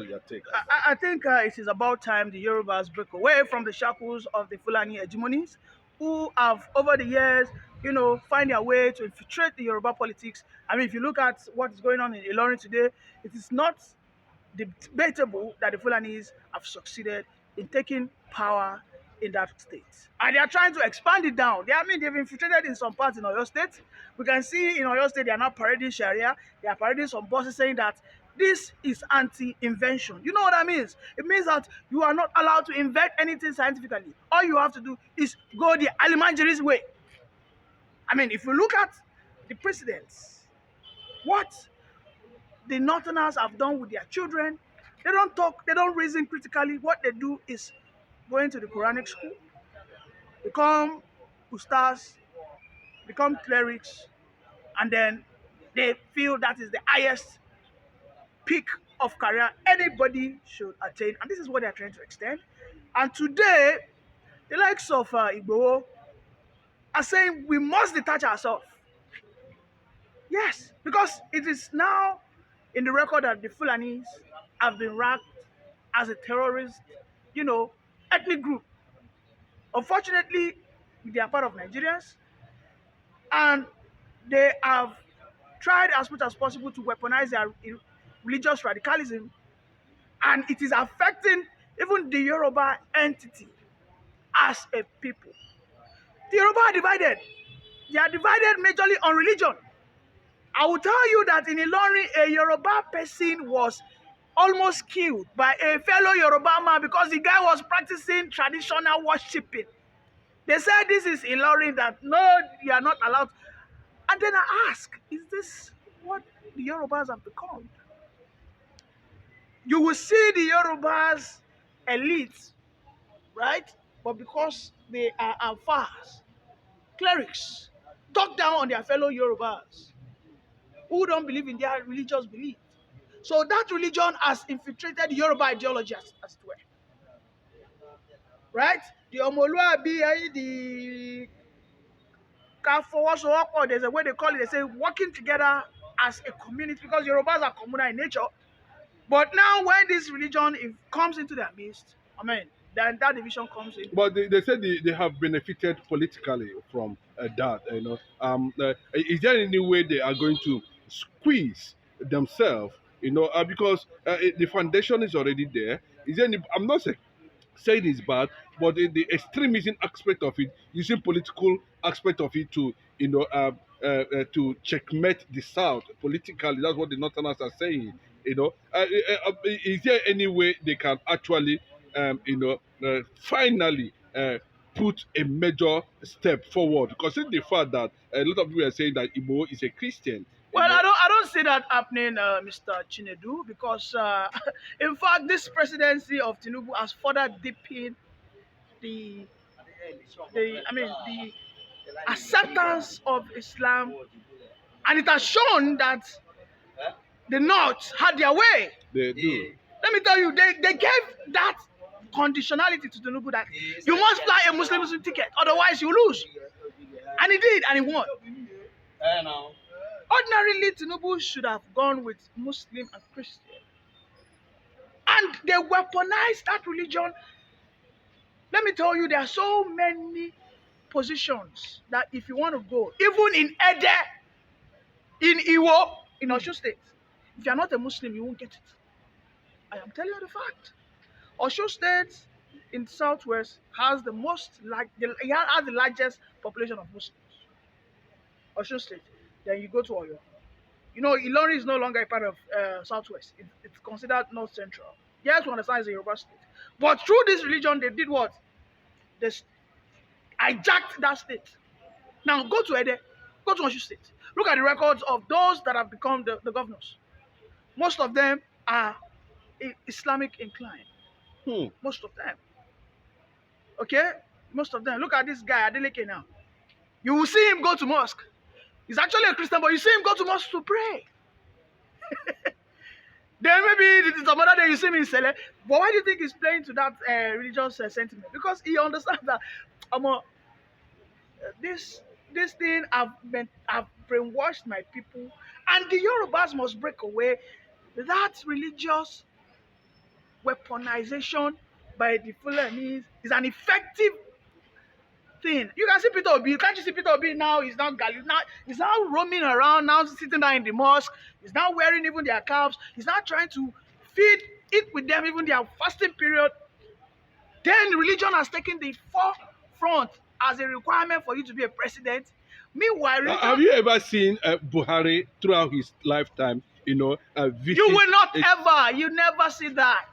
your take? I think it is about time the Yorubas break away from the shackles of the Fulani hegemonies, who have over the years, find their way to infiltrate the Yoruba politics. I mean, if you look at what is going on in Ilorin today, it is not debatable that the Fulanis have succeeded in taking power in that state. And they are trying to expand it down. They've infiltrated in some parts in Oyo State. We can see in Oyo State they are now parading Sharia. They are parading some bosses saying that this is anti-invention. You know what that means? It means that you are not allowed to invent anything scientifically. All you have to do is go the Alimanjiri's way. I mean, if you look at the precedents, what the Northerners have done with their children, they don't talk, they don't reason critically. What they do is going to the Quranic school, become ustaz, become clerics, and then they feel that is the highest peak of career anybody should attain. And this is what they're trying to extend. And today, the likes of Igbo are saying we must detach ourselves. Yes, because it is now in the record that the Fulanis have been ranked as a terrorist, ethnic group. Unfortunately, they are part of Nigerians, and they have tried as much as possible to weaponize their religious radicalism, and it is affecting even the Yoruba entity as a people. The Yoruba are divided. They are divided majorly on religion. I will tell you that in Ilorin, a Yoruba person was almost killed by a fellow Yoruba man because the guy was practicing traditional worshiping. They said this is Ilorin, that no, you are not allowed. And then I ask, is this what the Yorubas have become? You will see the Yorubas elite, right? But because they are alphas, clerics, talk down on their fellow Yorubas who don't believe in their religious belief. So that religion has infiltrated Yoruba ideology as it were. Right? The Omoluabi, the Kafowosowopo, there's a way they call it, they say working together as a community, because Yorubas are communal in nature. But now when this religion comes into their midst, then that division comes in. But they said they have benefited politically from that. Is there any way they are going to squeeze themselves? Because the foundation is already there. Is there any? I'm not saying it's bad, but in the extremism aspect of it, using political aspect of it to to checkmate the South politically. That's what the Northerners are saying. Is there any way they can actually, finally put a major step forward? Considering the fact that a lot of people are saying that Igbo is a Christian. Well, I don't see that happening, Mr. Chinedu, because in fact, this presidency of Tinubu has further deepened the the acceptance of Islam, and it has shown that the North had their way. They do. Let me tell you, they gave that conditionality to Tinubu that you must fly a Muslim ticket, otherwise you lose. And he did, and he won. Ordinarily, Tinubu should have gone with Muslim and Christian. And they weaponized that religion. Let me tell you, there are so many positions that if you want to go, even in Ede, in Iwo, in Osun State, if you are not a Muslim, you won't get it. I am telling you the fact. Osun State in Southwest has the has the largest population of Muslims. Osun State. Then you go to Oyo. Ilorin is no longer a part of Southwest. It's considered North Central. Yes, we understand it's a Yoruba state. But through this religion, they did what? They hijacked that state. Now go to Ede, go to Osun State. Look at the records of those that have become the governors. Most of them are Islamic inclined. Most of them. Okay? Most of them. Look at this guy, Adeleke now. You will see him go to mosque. He's actually a Christian, but you see him go to mosque to pray. Then maybe some other day you see him in Sele. But why do you think he's playing to that religious sentiment? Because he understands that this thing have brainwashed my people, and the Yorubas must break away that religious weaponization by the Fulanis is an effective thing. You can see Peter Obi. Can't you see Peter Obi now? He's now roaming around, now sitting down in the mosque. He's now wearing even their caps. He's now trying to eat with them even their fasting period. Then religion has taken the forefront as a requirement for you to be a president. Meanwhile, Have you ever seen Buhari throughout his lifetime? Visit you will not ever. You never see that.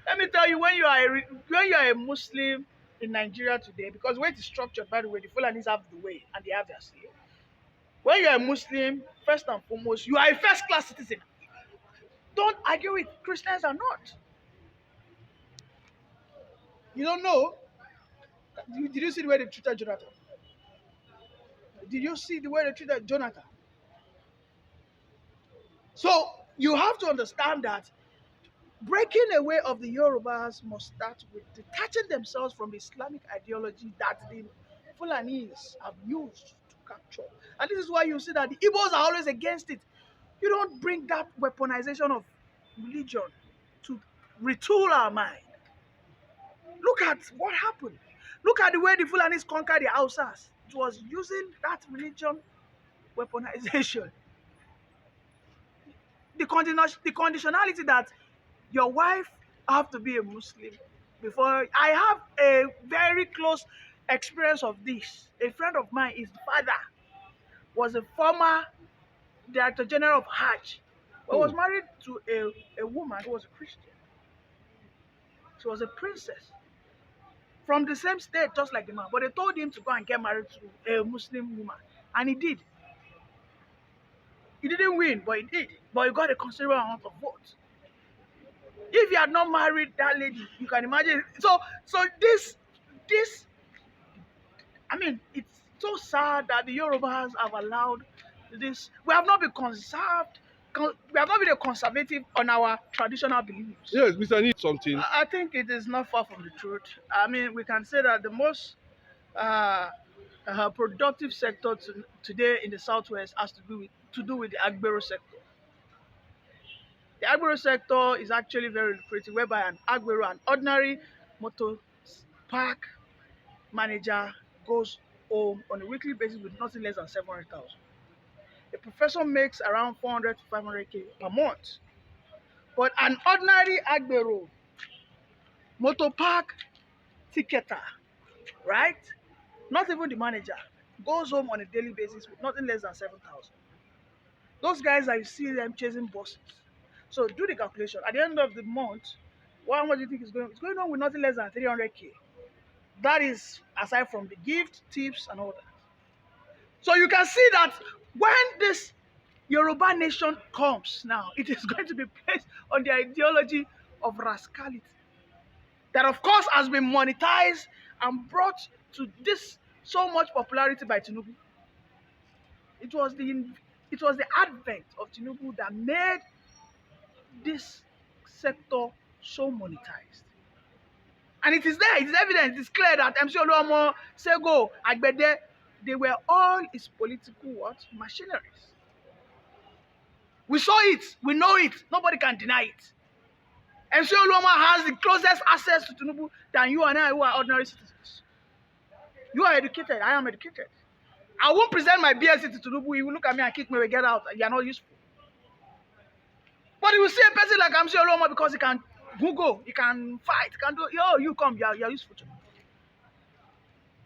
Let me tell you, when you are a Muslim in Nigeria today, because the way it is structured, by the way, the Fulanis have the way and they have their say. When you are a Muslim, first and foremost, you are a first-class citizen. Don't argue with Christians are not. You don't know. Did you see the way they treated Jonathan? Did you see the way they treated Jonathan? So you have to understand that breaking away of the Yorubas must start with detaching themselves from the Islamic ideology that the Fulanis have used to capture. And this is why you see that the Igbos are always against it. You don't bring that weaponization of religion to retool our mind. Look at what happened. Look at the way the Fulanis conquered the Hausas. It was using that religion weaponization. The conditionality that your wife have to be a Muslim before. I have a very close experience of this. A friend of mine, his father was a former Director General of Hajj, but was married to a woman who was a Christian. She was a princess from the same state, just like the man. But they told him to go and get married to a Muslim woman, and he did. He didn't win, but he did. But he got a considerable amount of votes. If he had not married that lady, you can imagine. So this, I mean, it's so sad that the Yorubas have allowed this. We have not been conserved. We have not been a conservative on our traditional beliefs. Yes, Mr. Need something. I think it is not far from the truth. I mean, we can say that the most productive sector today in the Southwest has to do with the Agbero sector. The Agbero sector is actually very lucrative, whereby an Agbero, an ordinary motor park manager, goes home on a weekly basis with nothing less than 700,000. A professor makes around 400 to 500K per month. But an ordinary Agbero motor park ticketer, right? Not even the manager, goes home on a daily basis with nothing less than 7,000. Those guys, I see them chasing buses. So do the calculation. At the end of the month, how much do you think is going on? It's going on with nothing less than 300K. That is aside from the gift, tips, and all that. So you can see that when this Yoruba nation comes now, it is going to be based on the ideology of rascality. That of course has been monetized and brought to this so much popularity by Tinubu. It was the advent of Tinubu that made this sector so monetized. And it is there, it is evident, it is clear that MC Oluomo, Sego, Agbede, they were all his political what? Machineries. We saw it, we know it, nobody can deny it. MC Oluomo has the closest access to Tinubu than you and I who are ordinary citizens. You are educated, I am educated. I won't present my BSc to Tinubu, he will look at me and kick me, we get out, you are not useful. But you will see a person like MC Oluomo because he can Google, he can fight, he can do, you come, you are useful to me.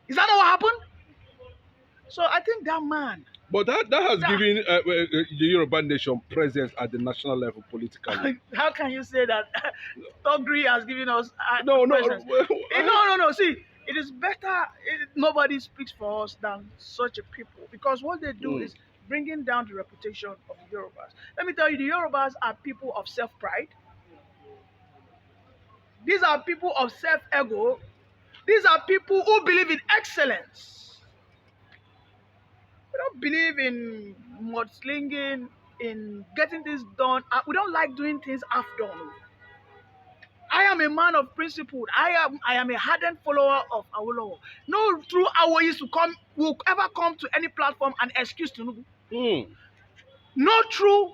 Is that not what happened? So I think that man. But that has given the Yoruba nation presence at the national level politically. How can you say that Togri has given us No. presence? No. See, it is better. Nobody speaks for us than such a people, because what they do is bringing down the reputation of the Yorubas. Let me tell you, the Yorubas are people of self-pride. These are people of self-ego. These are people who believe in excellence. We don't believe in mudslinging, in getting things done. We don't like doing things half done. I am a man of principle. I am a hardened follower of Awolowo. No true Awoyist will ever come to any platform and excuse Tinubu. No true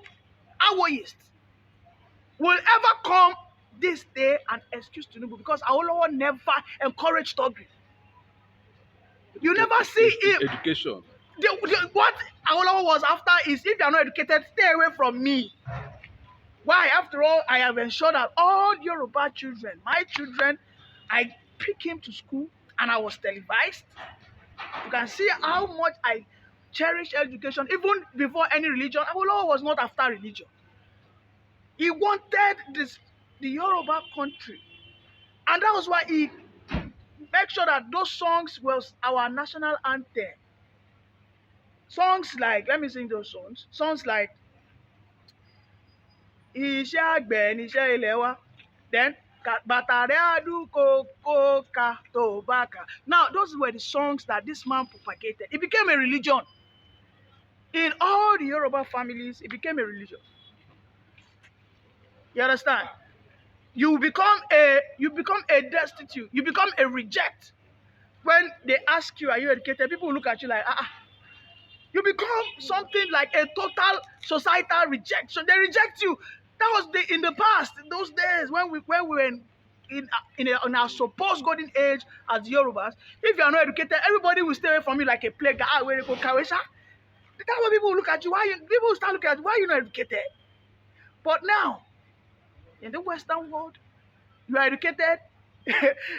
Awoyist will ever come this day and excuse Tinubu because Awolowo never encouraged study. You never see him. Education. What Awolowo was after is if you are not educated, stay away from me. Why? After all, I have ensured that all Yoruba children, my children, I pick him to school and I was televised. You can see how much I cherish education even before any religion. Awolowo was not after religion. He wanted the Yoruba country. And that was why he made sure that those songs was our national anthem. Songs like, let me sing those songs. Songs like Iṣẹ́ àgbẹ̀ níṣẹ́ ilẹ̀ wa. Then bàtà rẹ̀ á dún kókó ká tó bá kà. Now those were the songs that this man propagated. It became a religion. In all the Yoruba families, it became a religion. You understand? You become a destitute. You become a reject. When they ask you, are you educated? People look at you like, You become something like a total societal rejection. They reject you. That was in the past, in those days when we were in our supposed golden age as Yorubas. If you are not educated, everybody will stay away from you like a plague. Where you go, Kawesha? That's why people look at you. People start looking at you. Why are you not educated? But now, in the Western world, you are educated.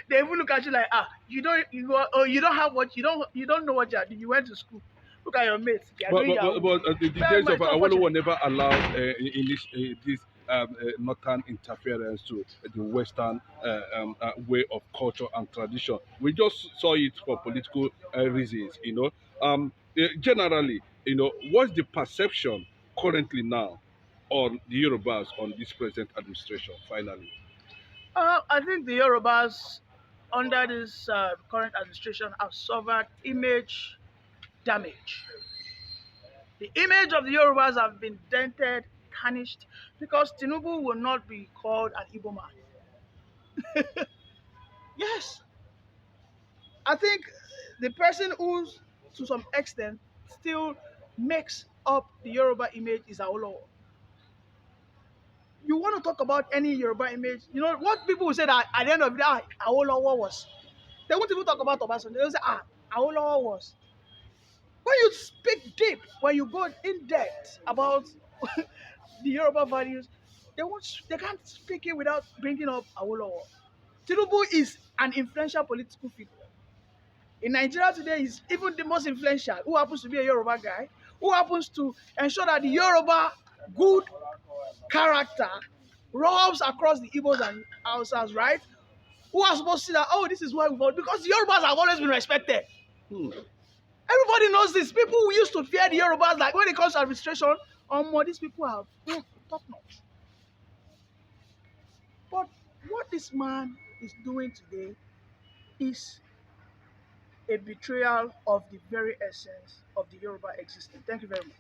They even look at you like, you don't have what you don't know what you are doing. You went to school. Look at your mates. But the days of Awolowo never allowed in this northern interference to the Western way of culture and tradition. We just saw it for political reasons, generally, what's the perception currently now on the Yorubas on this present administration, finally? I think the Yorubas under this current administration have suffered image damage. The image of the Yorubas have been dented, tarnished, because Tinubu will not be called an Igbo man. Yes, I think the person who, to some extent, still makes up the Yoruba image is Awolowo. You want to talk about any Yoruba image, what people will say that at the end of the day, Awolowo was. They won't even talk about Obasanjo. They'll say, Awolowo was. When you speak deep, when you go in depth about the Yoruba values, they can't speak it without bringing up Awolowo. Tinubu is an influential political figure. In Nigeria today, is even the most influential, who happens to be a Yoruba guy, who happens to ensure that the Yoruba good character rubs across the Igbos and Hausas, right? Who are supposed to see that, this is why we vote, because the Yorubas have always been respected. Everybody knows this. People who used to fear the Yorubas, like when it comes to administration, these people are top notch. But what this man is doing today is a betrayal of the very essence of the Yoruba existence. Thank you very much.